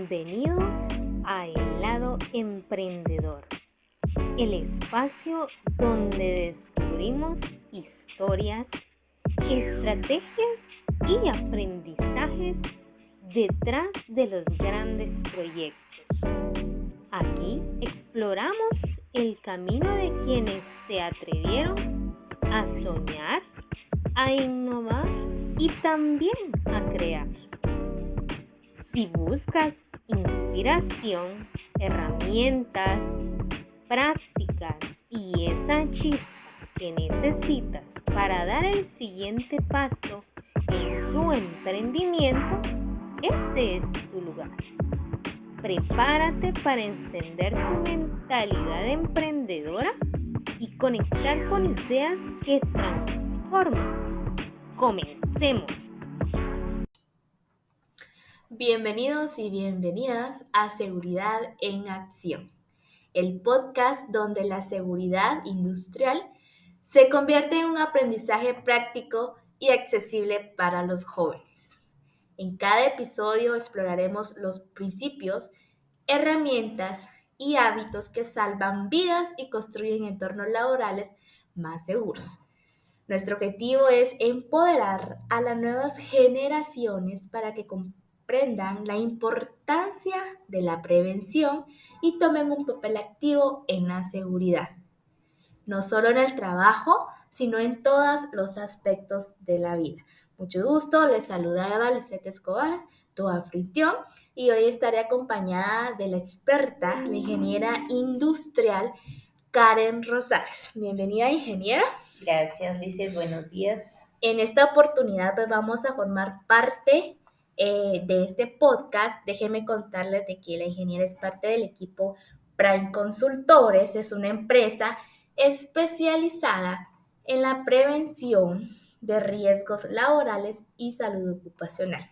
Bienvenidos a El Lado Emprendedor, el espacio donde descubrimos historias, estrategias y aprendizajes detrás de los grandes proyectos. Aquí exploramos el camino de quienes se atrevieron a soñar, a innovar y también a crear. Si buscas inspiración, herramientas, prácticas y esa chispa que necesitas para dar el siguiente paso en tu emprendimiento, este es tu lugar. Prepárate para encender tu mentalidad emprendedora y conectar con ideas que transforman. Comencemos. Bienvenidos y bienvenidas a Seguridad en Acción, el podcast donde la seguridad industrial se convierte en un aprendizaje práctico y accesible para los jóvenes. En cada episodio exploraremos los principios, herramientas y hábitos que salvan vidas y construyen entornos laborales más seguros. Nuestro objetivo es empoderar a las nuevas generaciones para que comprendan la importancia de la prevención y tomen un papel activo en la seguridad, no solo en el trabajo, sino en todos los aspectos de la vida. Mucho gusto, les saluda Eva Lisette Escobar, tu anfitrión, y hoy estaré acompañada de la experta, la ingeniera industrial Karen Rosales. Bienvenida, ingeniera. Gracias, Lisette. Buenos días. En esta oportunidad pues, vamos a formar parte de este podcast. Déjenme contarles de que la ingeniera es parte del equipo Prime Consultores. Es una empresa especializada en la prevención de riesgos laborales y salud ocupacional.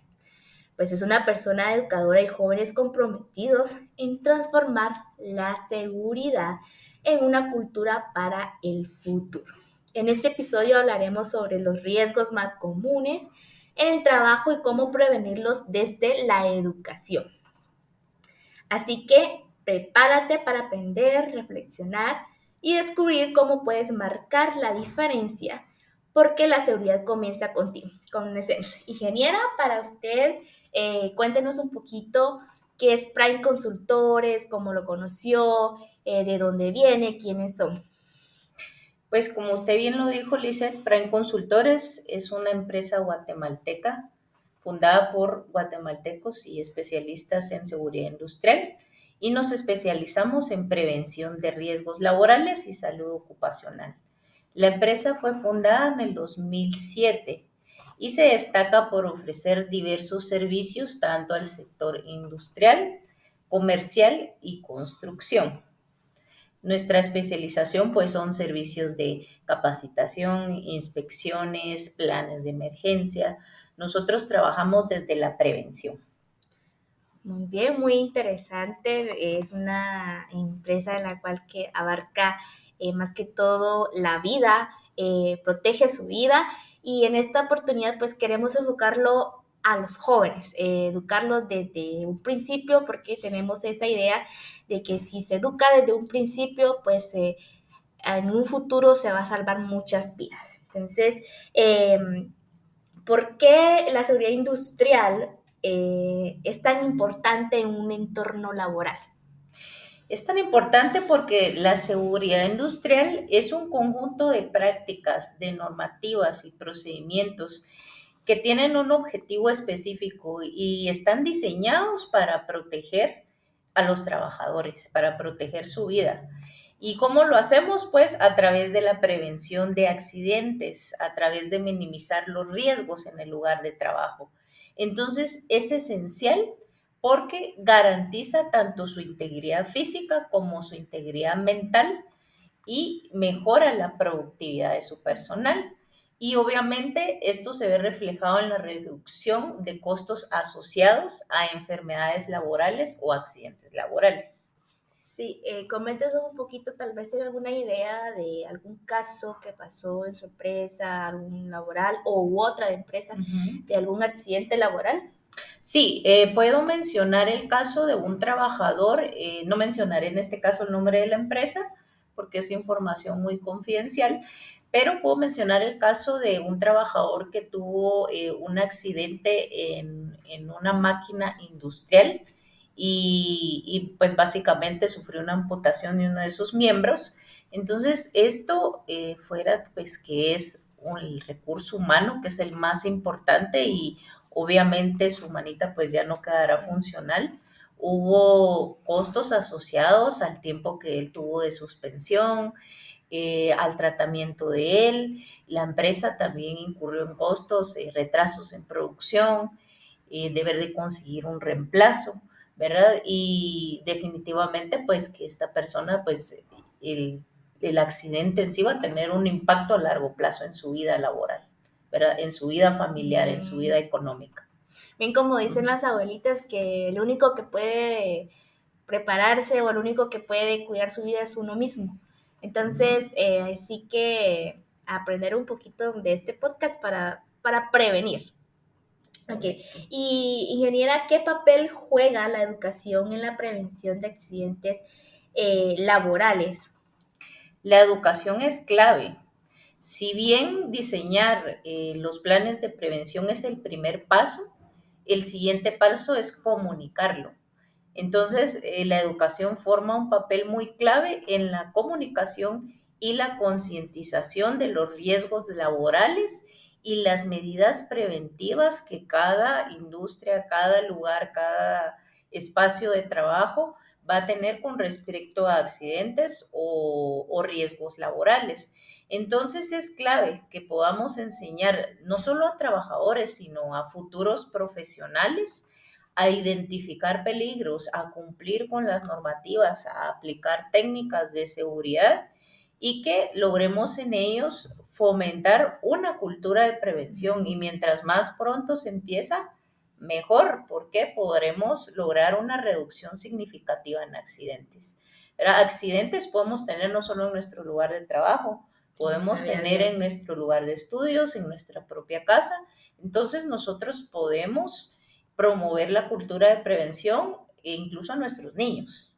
Pues es una persona educadora y jóvenes comprometidos en transformar la seguridad en una cultura para el futuro. En este episodio hablaremos sobre los riesgos más comunes en el trabajo y cómo prevenirlos desde la educación. Así que prepárate para aprender, reflexionar y descubrir cómo puedes marcar la diferencia, porque la seguridad comienza contigo. Comencemos. Ingeniera, para usted, cuéntenos un poquito qué es Prime Consultores, cómo lo conoció, de dónde viene, quiénes son. Pues como usted bien lo dijo, Lisette, Prime Consultores es una empresa guatemalteca fundada por guatemaltecos y especialistas en seguridad industrial y nos especializamos en prevención de riesgos laborales y salud ocupacional. La empresa fue fundada en el 2007 y se destaca por ofrecer diversos servicios tanto al sector industrial, comercial y construcción. Nuestra especialización pues son servicios de capacitación, inspecciones, planes de emergencia. Nosotros trabajamos desde la prevención. Muy bien, muy interesante. Es una empresa en la cual que abarca más que todo la vida, protege su vida, y en esta oportunidad pues queremos enfocarlo a los jóvenes, educarlos desde un principio, porque tenemos esa idea de que si se educa desde un principio pues en un futuro se va a salvar muchas vidas. Entonces, ¿por qué la seguridad industrial es tan importante en un entorno laboral? Es tan importante porque la seguridad industrial es un conjunto de prácticas, de normativas y procedimientos que tienen un objetivo específico y están diseñados para proteger a los trabajadores, para proteger su vida. ¿Y cómo lo hacemos? Pues a través de la prevención de accidentes, a través de minimizar los riesgos en el lugar de trabajo. Entonces, es esencial porque garantiza tanto su integridad física como su integridad mental y mejora la productividad de su personal. Y obviamente esto se ve reflejado en la reducción de costos asociados a enfermedades laborales o accidentes laborales. Sí, coméntanos un poquito, tal vez tiene alguna idea de algún caso que pasó en su empresa, algún laboral u otra empresa, de algún accidente laboral. Sí, puedo mencionar el caso de un trabajador, no mencionaré en este caso el nombre de la empresa porque es información muy confidencial, pero puedo mencionar el caso de un trabajador que tuvo un accidente en una máquina industrial y pues básicamente sufrió una amputación de uno de sus miembros. Entonces, esto fuera pues que es el recurso humano, que es el más importante y obviamente su manita pues ya no quedará funcional. Hubo costos asociados al tiempo que él tuvo de suspensión, al tratamiento de él. La empresa también incurrió en costos, retrasos en producción, deber de conseguir un reemplazo, ¿verdad? Y definitivamente pues que esta persona pues el accidente en sí va a tener un impacto a largo plazo en su vida laboral, ¿verdad? En su vida familiar, en su vida económica. Bien, como dicen las abuelitas, que el único que puede prepararse o el único que puede cuidar su vida es uno mismo. Entonces, sí que aprender un poquito de este podcast para prevenir. Ok. Y ingeniera, ¿qué papel juega la educación en la prevención de accidentes laborales? La educación es clave. Si bien diseñar los planes de prevención es el primer paso, el siguiente paso es comunicarlo. Entonces, la educación forma un papel muy clave en la comunicación y la concientización de los riesgos laborales y las medidas preventivas que cada industria, cada lugar, cada espacio de trabajo va a tener con respecto a accidentes o riesgos laborales. Entonces es clave que podamos enseñar no solo a trabajadores, sino a futuros profesionales a identificar peligros, a cumplir con las normativas, a aplicar técnicas de seguridad y que logremos en ellos fomentar una cultura de prevención. Y mientras más pronto se empieza, mejor, porque podremos lograr una reducción significativa en accidentes. Accidentes podemos tener no solo en nuestro lugar de trabajo, podemos tener en nuestro lugar de estudios, en nuestra propia casa. Entonces nosotros podemos promover la cultura de prevención e incluso a nuestros niños.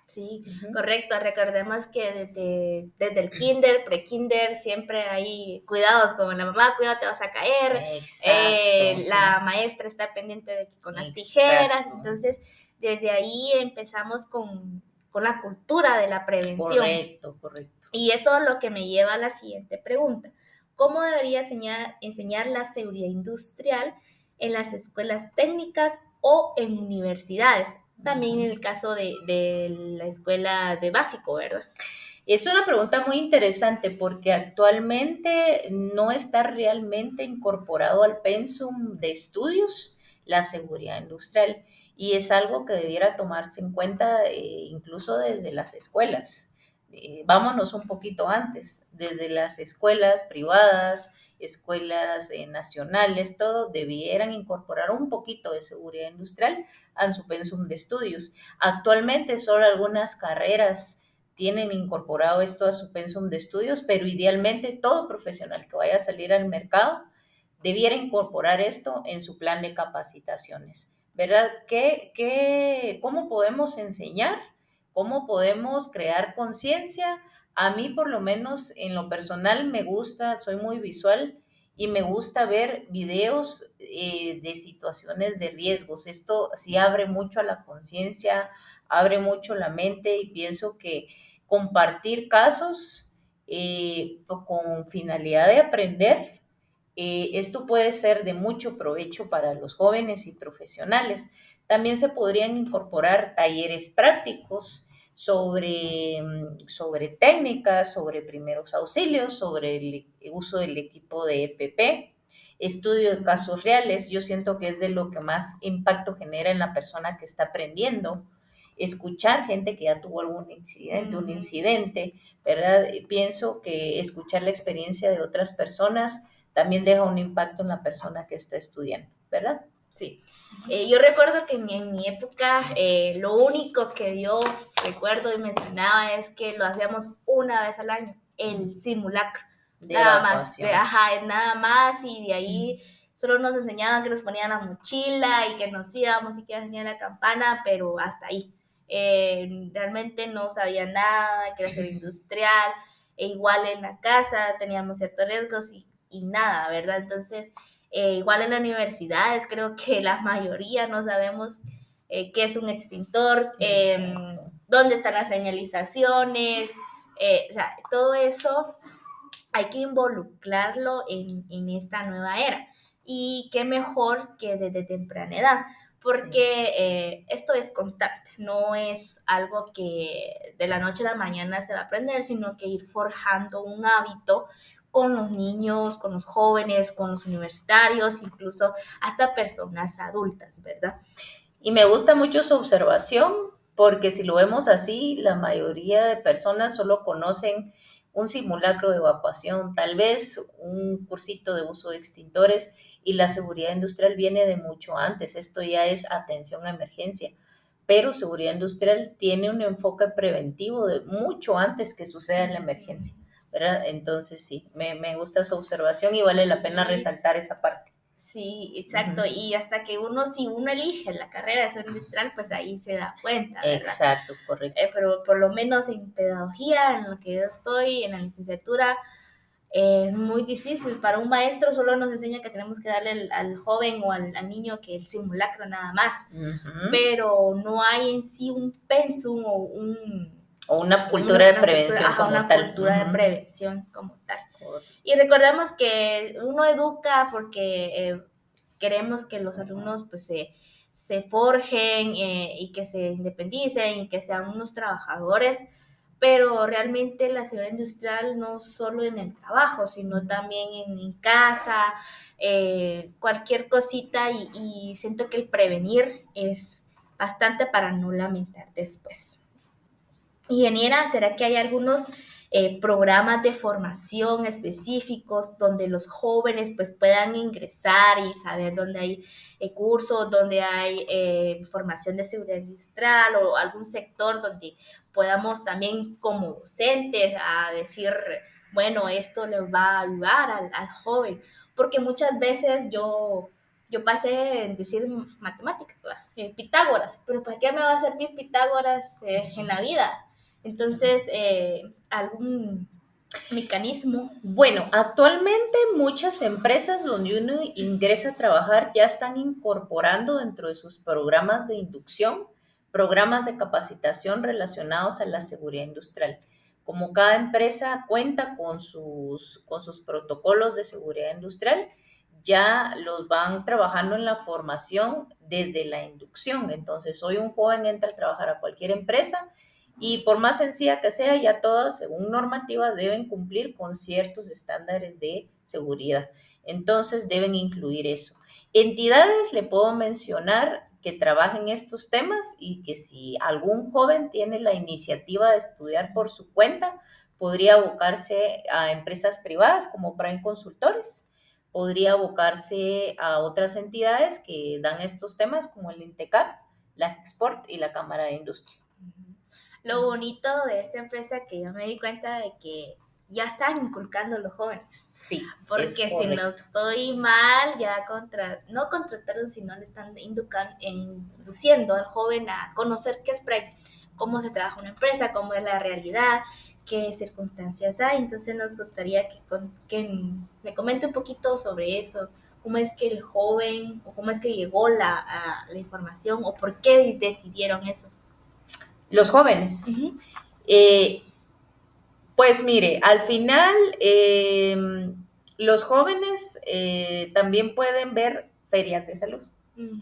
Sí, correcto. Recordemos que desde el kinder, pre-kinder, siempre hay cuidados, como la mamá, cuidado, te vas a caer. Exacto, La sí. maestra está pendiente de que con las Exacto. tijeras. Entonces, desde ahí empezamos con la cultura de la prevención. Correcto, correcto. Y eso es lo que me lleva a la siguiente pregunta. ¿Cómo debería enseñar la seguridad industrial en las escuelas técnicas o en universidades? También en el caso de la escuela de básico, ¿verdad? Es una pregunta muy interesante porque actualmente no está realmente incorporado al pensum de estudios la seguridad industrial y es algo que debiera tomarse en cuenta incluso desde las escuelas. Vámonos un poquito antes, desde las escuelas privadas, escuelas nacionales, todo debieran incorporar un poquito de seguridad industrial a su pensum de estudios. Actualmente solo algunas carreras tienen incorporado esto a su pensum de estudios, pero idealmente todo profesional que vaya a salir al mercado debiera incorporar esto en su plan de capacitaciones, ¿verdad? ¿Cómo podemos enseñar? ¿Cómo podemos crear conciencia? A mí, por lo menos, en lo personal, me gusta, soy muy visual y me gusta ver videos de situaciones de riesgos. Esto sí abre mucho a la conciencia, abre mucho la mente y pienso que compartir casos con finalidad de aprender, esto puede ser de mucho provecho para los jóvenes y profesionales. También se podrían incorporar talleres prácticos sobre técnicas, sobre primeros auxilios, sobre el uso del equipo de EPP, estudio de casos reales. Yo siento que es de lo que más impacto genera en la persona que está aprendiendo. Escuchar gente que ya tuvo algún incidente, un incidente, ¿verdad? Pienso que escuchar la experiencia de otras personas también deja un impacto en la persona que está estudiando, ¿verdad? Sí. Yo recuerdo que en mi época lo único que yo recuerdo y mencionaba es que lo hacíamos una vez al año, el simulacro. De Nada más, evacuación. nada más y de ahí Solo nos enseñaban que nos ponían la mochila y que nos íbamos y que enseñar la campana, pero hasta ahí. Realmente no sabía nada, que era seguridad industrial, e igual en la casa teníamos ciertos riesgos y nada, ¿verdad? Entonces, igual en las universidades creo que la mayoría no sabemos qué es un extintor, dónde están las señalizaciones, o sea, todo eso hay que involucrarlo en esta nueva era. Y qué mejor que desde temprana edad, porque esto es constante, no es algo que de la noche a la mañana se va a aprender, sino que ir forjando un hábito con los niños, con los jóvenes, con los universitarios, incluso hasta personas adultas, ¿verdad? Y me gusta mucho su observación, porque si lo vemos así, la mayoría de personas solo conocen un simulacro de evacuación, tal vez un cursito de uso de extintores, y la seguridad industrial viene de mucho antes. Esto ya es atención a emergencia, pero seguridad industrial tiene un enfoque preventivo de mucho antes que suceda la emergencia, ¿verdad? Entonces sí, me gusta su observación y vale la pena resaltar esa parte. Sí, exacto. Y hasta que si uno elige la carrera de seguridad industrial, pues ahí se da cuenta, ¿verdad? Exacto, correcto. Pero por lo menos en pedagogía, en lo que yo estoy, en la licenciatura, es muy difícil. Para un maestro solo nos enseña que tenemos que darle al joven o al niño que el simulacro nada más. Pero no hay en sí un pensum o una cultura de prevención como tal. Una cultura de prevención como tal. Y recordemos que uno educa porque queremos que los alumnos pues se forjen y que se independicen y que sean unos trabajadores, pero realmente la seguridad industrial no solo en el trabajo, sino también en casa, cualquier cosita y siento que el prevenir es bastante para no lamentar después. Ingeniera, ¿será que hay algunos programas de formación específicos donde los jóvenes pues puedan ingresar y saber dónde hay cursos, donde hay formación de seguridad industrial o algún sector donde podamos también como docentes a decir, bueno, esto le va a ayudar al joven? Porque muchas veces yo pasé en decir matemáticas, Pitágoras, pero ¿para qué me va a servir Pitágoras en la vida? Entonces, ¿algún mecanismo? Bueno, actualmente muchas empresas donde uno ingresa a trabajar ya están incorporando dentro de sus programas de inducción, programas de capacitación relacionados a la seguridad industrial. Como cada empresa cuenta con sus protocolos de seguridad industrial, ya los van trabajando en la formación desde la inducción. Entonces, hoy un joven entra a trabajar a cualquier empresa y por más sencilla que sea, ya todas, según normativa, deben cumplir con ciertos estándares de seguridad. Entonces, deben incluir eso. Entidades, le puedo mencionar que trabajen estos temas y que si algún joven tiene la iniciativa de estudiar por su cuenta, podría abocarse a empresas privadas como Prime Consultores, podría abocarse a otras entidades que dan estos temas como el INTECAP, la Export y la Cámara de Industria. Lo bonito de esta empresa que yo me di cuenta de que ya están inculcando a los jóvenes. Sí. Porque si no estoy mal, ya no contrataron, sino le están induciendo al joven a conocer qué es Prime, cómo se trabaja una empresa, cómo es la realidad, qué circunstancias hay. Entonces nos gustaría que me comente un poquito sobre eso. ¿Cómo es que el joven, o cómo es que llegó la información, o por qué decidieron eso? Los jóvenes. Uh-huh. Pues mire, al final los jóvenes también pueden ver ferias de salud. Uh-huh.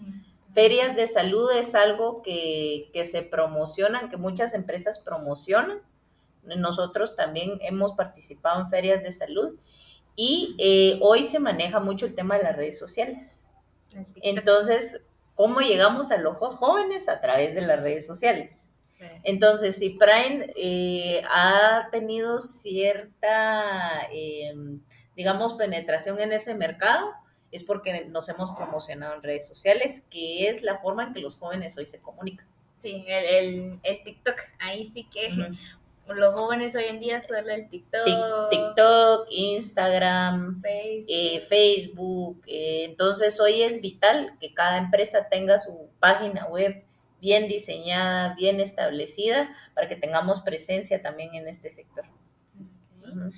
Ferias de salud es algo que se promocionan, que muchas empresas promocionan. Nosotros también hemos participado en ferias de salud y hoy se maneja mucho el tema de las redes sociales. Entonces, ¿cómo llegamos a los jóvenes? A través de las redes sociales. Entonces, si Prime ha tenido cierta, digamos, penetración en ese mercado, es porque nos hemos promocionado en redes sociales, que es la forma en que los jóvenes hoy se comunican. Sí, el TikTok, ahí sí que los jóvenes hoy en día solo el TikTok, Instagram, Facebook. Facebook. Entonces hoy es vital que cada empresa tenga su página web bien diseñada, bien establecida, para que tengamos presencia también en este sector. Okay. Uh-huh.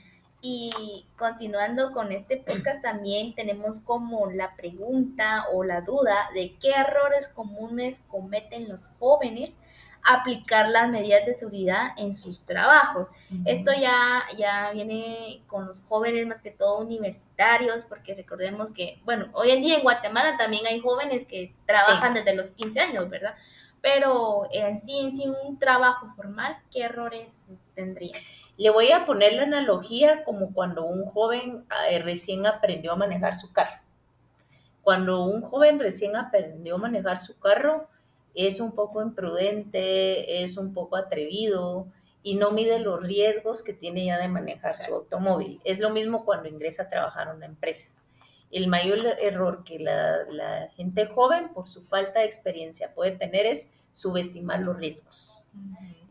Y continuando con este podcast, también tenemos como la pregunta o la duda de qué errores comunes cometen los jóvenes aplicar las medidas de seguridad en sus trabajos. Uh-huh. Esto ya viene con los jóvenes más que todo universitarios, porque recordemos que, bueno, hoy en día en Guatemala también hay jóvenes que trabajan desde los 15 años, ¿verdad? Pero en sí un trabajo formal, ¿qué errores tendría? Le voy a poner la analogía como cuando un joven recién aprendió a manejar su carro. Cuando un joven recién aprendió a manejar su carro, es un poco imprudente, es un poco atrevido y no mide los riesgos que tiene ya de manejar su automóvil. Es lo mismo cuando ingresa a trabajar a una empresa. El mayor error que la gente joven, por su falta de experiencia, puede tener es subestimar los riesgos.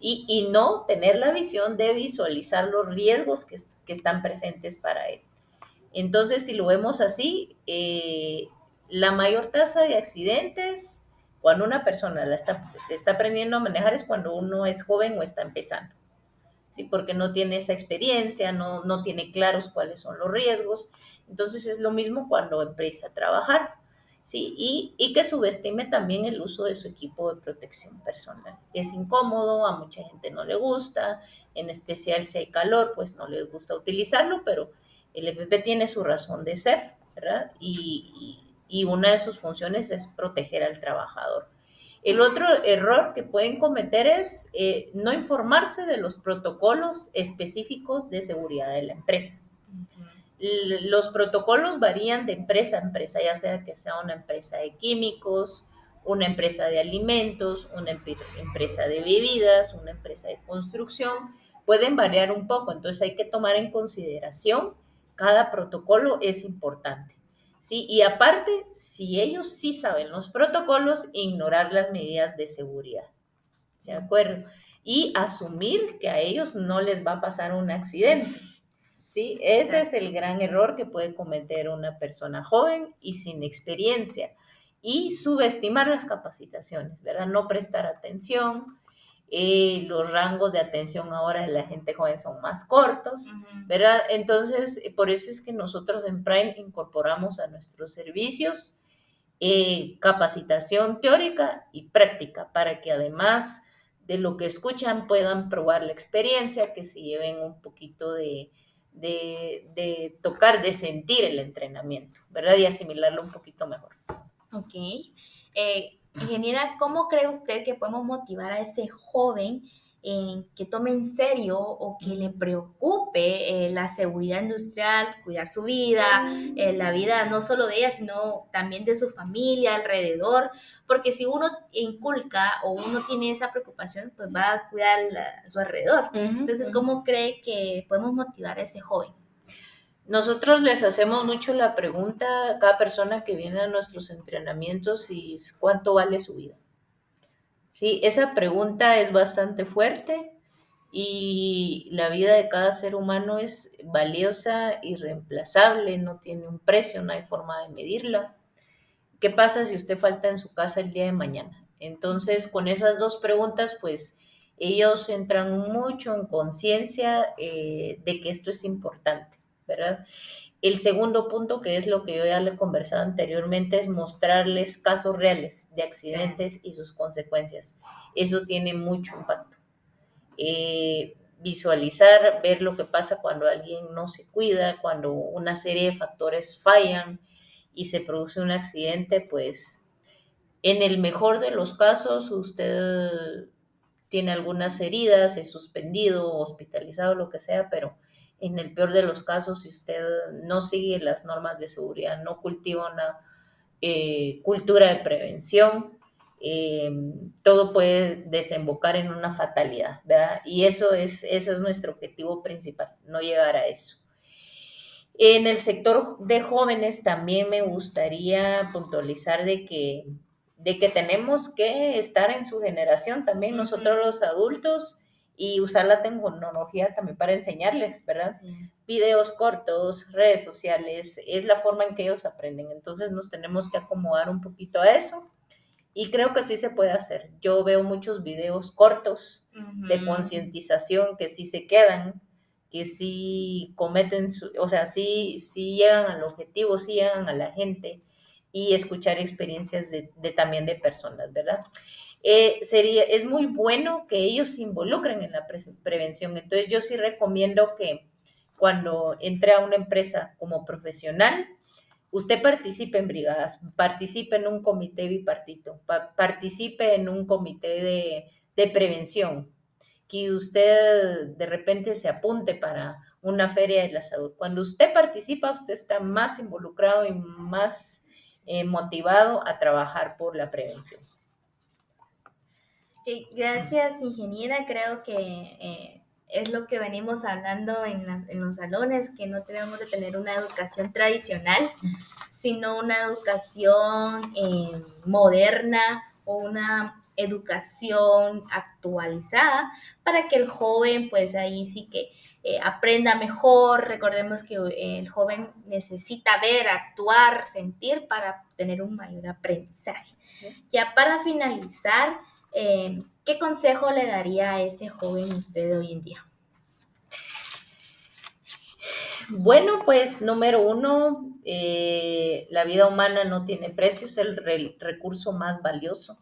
Y no tener la visión de visualizar los riesgos que están presentes para él. Entonces, si lo vemos así, la mayor tasa de accidentes cuando una persona está aprendiendo a manejar es cuando uno es joven o está empezando, ¿sí? Porque no tiene esa experiencia, no tiene claros cuáles son los riesgos. Entonces, es lo mismo cuando empieza a trabajar. Sí, y que subestime también el uso de su equipo de protección personal. Es incómodo, a mucha gente no le gusta, en especial si hay calor, pues no les gusta utilizarlo, pero el EPP tiene su razón de ser, ¿verdad? Y una de sus funciones es proteger al trabajador. El otro error que pueden cometer es no informarse de los protocolos específicos de seguridad de la empresa. Los protocolos varían de empresa a empresa, ya sea que sea una empresa de químicos, una empresa de alimentos, una empresa de bebidas, una empresa de construcción, pueden variar un poco, entonces hay que tomar en consideración cada protocolo es importante, ¿sí? Y aparte, si ellos sí saben los protocolos, ignorar las medidas de seguridad, ¿de acuerdo? Y asumir que a ellos no les va a pasar un accidente. Sí, ese es el gran error que puede cometer una persona joven y sin experiencia, y subestimar las capacitaciones, ¿verdad? No prestar atención. Los rangos de atención ahora de la gente joven son más cortos, ¿verdad? Entonces, por eso es que nosotros en Prime incorporamos a nuestros servicios capacitación teórica y práctica, para que además de lo que escuchan puedan probar la experiencia, que se lleven un poquito de tocar, de sentir el entrenamiento, ¿verdad? Y asimilarlo un poquito mejor. Ok. Ingeniera, ¿cómo cree usted que podemos motivar a ese joven que tome en serio o que le preocupe la seguridad industrial, cuidar su vida, la vida no solo de ella, sino también de su familia alrededor? Porque si uno inculca o uno tiene esa preocupación, pues va a cuidar su alrededor. Entonces, ¿cómo cree que podemos motivar a ese joven? Nosotros les hacemos mucho la pregunta a cada persona que viene a nuestros entrenamientos, y ¿cuánto vale su vida? Sí, esa pregunta es bastante fuerte, y la vida de cada ser humano es valiosa, irreemplazable, no tiene un precio, no hay forma de medirla. ¿Qué pasa si usted falta en su casa el día de mañana? Entonces, con esas dos preguntas, pues ellos entran mucho en conciencia de que esto es importante, ¿verdad? El segundo punto, que es lo que yo ya le he conversado anteriormente, es mostrarles casos reales de accidentes y sus consecuencias. Eso tiene mucho impacto. Visualizar, ver lo que pasa cuando alguien no se cuida, cuando una serie de factores fallan y se produce un accidente, pues en el mejor de los casos usted tiene algunas heridas, es suspendido, hospitalizado, lo que sea, pero en el peor de los casos, si usted no sigue las normas de seguridad, no cultiva una cultura de prevención, todo puede desembocar en una fatalidad, ¿verdad? Y ese es nuestro objetivo principal, no llegar a eso. En el sector de jóvenes también me gustaría puntualizar de que tenemos que estar en su generación también, nosotros los adultos, y usar la tecnología también para enseñarles, ¿verdad? Sí. Videos cortos, redes sociales, es la forma en que ellos aprenden. Entonces nos tenemos que acomodar un poquito a eso y creo que sí se puede hacer. Yo veo muchos videos cortos de concientización que sí se quedan, que sí cometen, o sea, sí llegan al objetivo, sí llegan a la gente y escuchar experiencias también de personas, ¿verdad? Es muy bueno que ellos se involucren en la prevención. Entonces yo sí recomiendo que cuando entre a una empresa como profesional, usted participe en brigadas, participe en un comité bipartito, participe en un comité de prevención, que usted de repente se apunte para una feria de la salud. Cuando usted participa, usted está más involucrado y más motivado a trabajar por la prevención. Gracias, ingeniera. Creo que es lo que venimos hablando en los salones, que no tenemos de tener una educación tradicional, sino una educación moderna o una educación actualizada para que el joven, pues ahí sí que aprenda mejor. Recordemos que el joven necesita ver, actuar, sentir para tener un mayor aprendizaje. Ya para finalizar, ¿qué consejo le daría a ese joven usted hoy en día? Bueno, pues número 1, la vida humana no tiene precio, es el recurso más valioso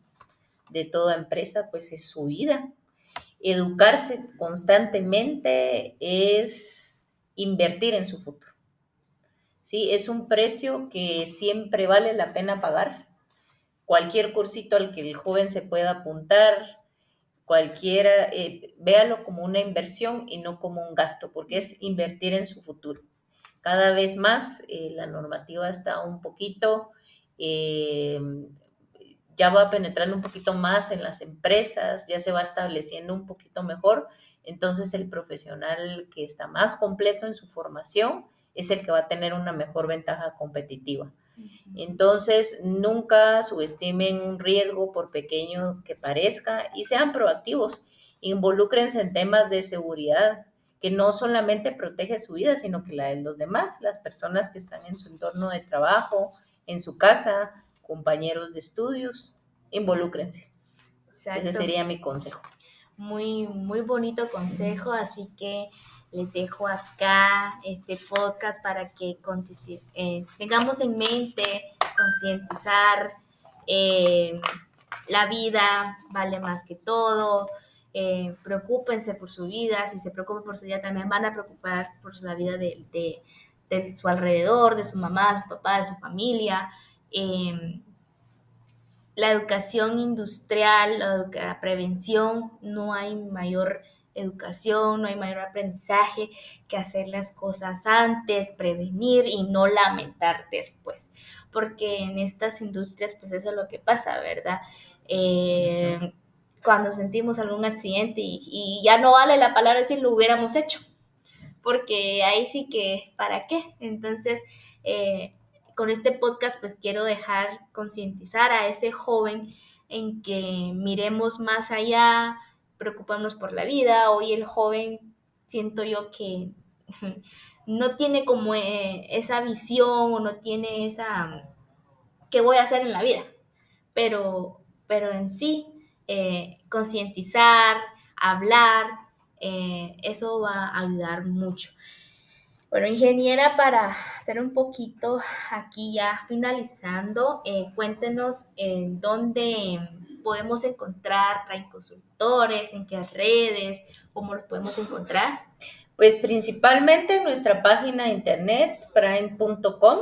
de toda empresa, pues es su vida. Educarse constantemente es invertir en su futuro. ¿Sí? Es un precio que siempre vale la pena pagar. Cualquier cursito al que el joven se pueda apuntar, cualquiera, véalo como una inversión y no como un gasto, porque es invertir en su futuro. Cada vez más la normativa está un poquito, ya va penetrando un poquito más en las empresas, ya se va estableciendo un poquito mejor, entonces el profesional que está más completo en su formación es el que va a tener una mejor ventaja competitiva. Entonces, nunca subestimen un riesgo por pequeño que parezca y sean proactivos. Involúcrense en temas de seguridad, que no solamente protege su vida, sino que la de los demás, las personas que están en su entorno de trabajo, en su casa, compañeros de estudios. Involúcrense. Exacto. Ese sería mi consejo. Muy, muy bonito consejo, así que les dejo acá este podcast para que tengamos en mente concientizar, la vida vale más que todo, preocúpense por su vida, si se preocupan por su vida también van a preocupar por la vida de su alrededor, de su mamá, de su papá, de su familia. La educación industrial, la prevención, no hay mayor educación, no hay mayor aprendizaje que hacer las cosas antes, prevenir y no lamentar después, porque en estas industrias pues eso es lo que pasa, ¿verdad? Cuando sentimos algún accidente y ya no vale la palabra decir lo hubiéramos hecho, porque ahí sí que, ¿para qué? Entonces, con este podcast pues quiero dejar concientizar a ese joven en que miremos más allá, preocuparnos por la vida. Hoy el joven siento yo que no tiene como esa visión o no tiene esa qué voy a hacer en la vida, pero en sí concientizar, hablar, eso va a ayudar mucho. Bueno, ingeniera, para hacer un poquito aquí ya finalizando, cuéntenos en dónde podemos encontrar Prime Consultores, en qué redes, cómo los podemos encontrar. Pues principalmente en nuestra página de internet, prime.com.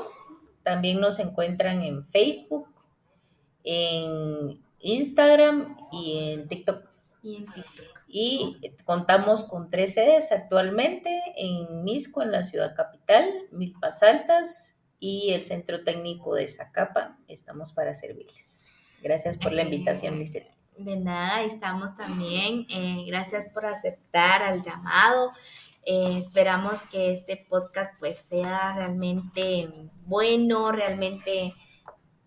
También nos encuentran en Facebook, en Instagram y en TikTok. Y contamos con 3 sedes actualmente, en Misco, en la ciudad capital, Milpas Altas y el Centro Técnico de Zacapa. Estamos para servirles. Gracias por la invitación, Lisette. De nada, estamos también. Gracias por aceptar al llamado. Esperamos que este podcast pues sea realmente bueno, realmente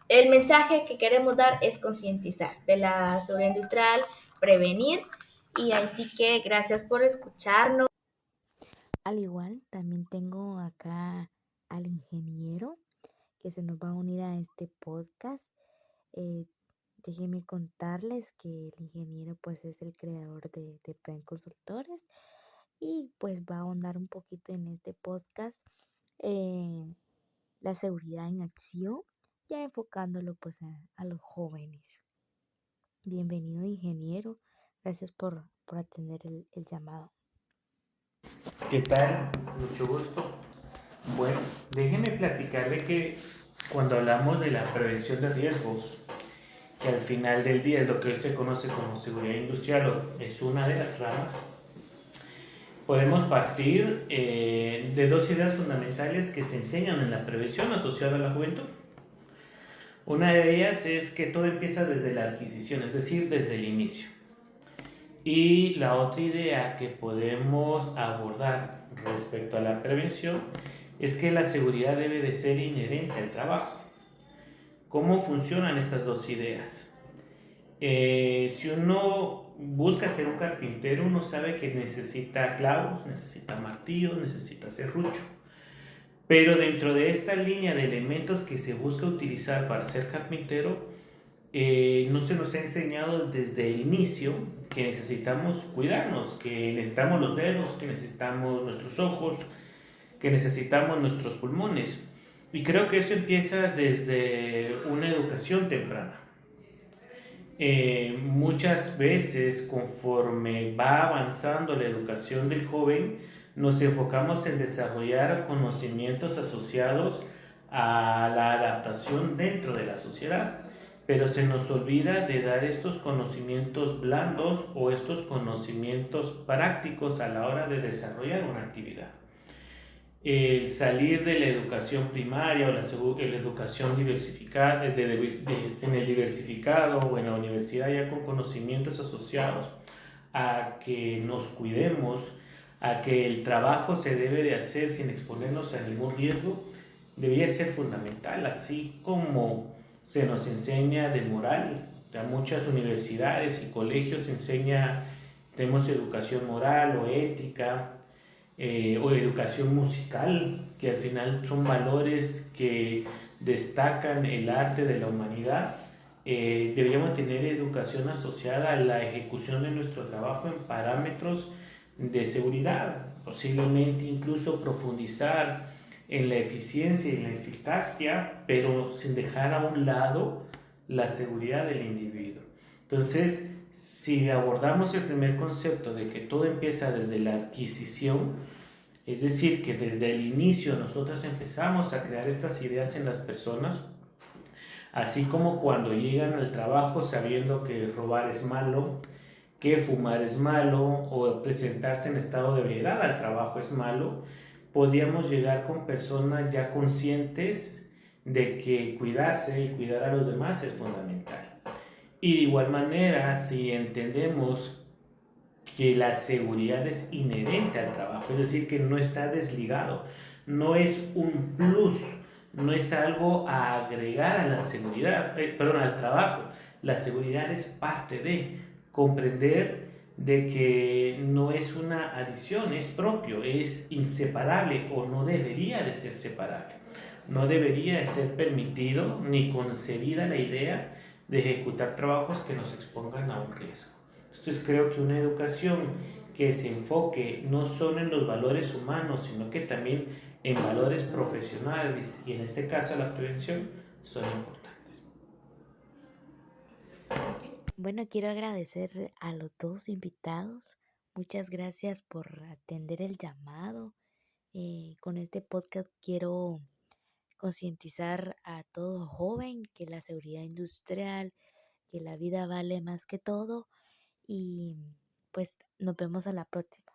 el mensaje que queremos dar es concientizar de la seguridad industrial, prevenir Y así que gracias por escucharnos. Al igual, también tengo acá al ingeniero que se nos va a unir a este podcast. Eh, Déjenme contarles que el ingeniero pues es el creador de Plan Consultores y pues va a ahondar un poquito en este podcast la seguridad en acción, ya enfocándolo pues a los jóvenes. Bienvenido ingeniero, gracias por atender el llamado. ¿Qué tal? Mucho gusto. Bueno, déjeme platicarle que cuando hablamos de la prevención de riesgos, que al final del día es lo que hoy se conoce como seguridad industrial o es una de las ramas, podemos partir de dos ideas fundamentales que se enseñan en la prevención asociada a la juventud. Una de ellas es que todo empieza desde la adquisición, es decir, desde el inicio. Y la otra idea que podemos abordar respecto a la prevención es que la seguridad debe de ser inherente al trabajo. ¿Cómo funcionan estas dos ideas? Si uno busca ser un carpintero, uno sabe que necesita clavos, necesita martillos, necesita serrucho. Pero dentro de esta línea de elementos que se busca utilizar para ser carpintero, no se nos ha enseñado desde el inicio que necesitamos cuidarnos, que necesitamos los dedos, que necesitamos nuestros ojos, que necesitamos nuestros pulmones. Y creo que eso empieza desde una educación temprana. Muchas veces, conforme va avanzando la educación del joven, nos enfocamos en desarrollar conocimientos asociados a la adaptación dentro de la sociedad, pero se nos olvida de dar estos conocimientos blandos o estos conocimientos prácticos a la hora de desarrollar una actividad. El salir de la educación primaria o la educación diversificada, en el diversificado o en la universidad ya con conocimientos asociados a que nos cuidemos, a que el trabajo se debe de hacer sin exponernos a ningún riesgo, debería ser fundamental, así como se nos enseña de moral. Ya muchas universidades y colegios tenemos educación moral o ética, o educación musical, que al final son valores que destacan el arte de la humanidad. Deberíamos tener educación asociada a la ejecución de nuestro trabajo en parámetros de seguridad, posiblemente incluso profundizar en la eficiencia y la eficacia, pero sin dejar a un lado la seguridad del individuo. Entonces, si abordamos el primer concepto de que todo empieza desde la adquisición, es decir, que desde el inicio nosotros empezamos a crear estas ideas en las personas, así como cuando llegan al trabajo sabiendo que robar es malo, que fumar es malo o presentarse en estado de ebriedad al trabajo es malo, podríamos llegar con personas ya conscientes de que cuidarse y cuidar a los demás es fundamental. Y de igual manera, si entendemos que la seguridad es inherente al trabajo, es decir, que no está desligado, no es un plus, no es algo a agregar a la seguridad, al trabajo. La seguridad es parte de comprender de que no es una adición, es propio, es inseparable o no debería de ser separable. No debería de ser permitido ni concebida la idea de ejecutar trabajos que nos expongan a un riesgo. Entonces creo que una educación que se enfoque no solo en los valores humanos, sino que también en valores profesionales y en este caso la prevención son importantes. Bueno, quiero agradecer a los dos invitados. Muchas gracias por atender el llamado. Con este podcast quiero concientizar a todo joven que la seguridad industrial, que la vida vale más que todo y pues nos vemos a la próxima.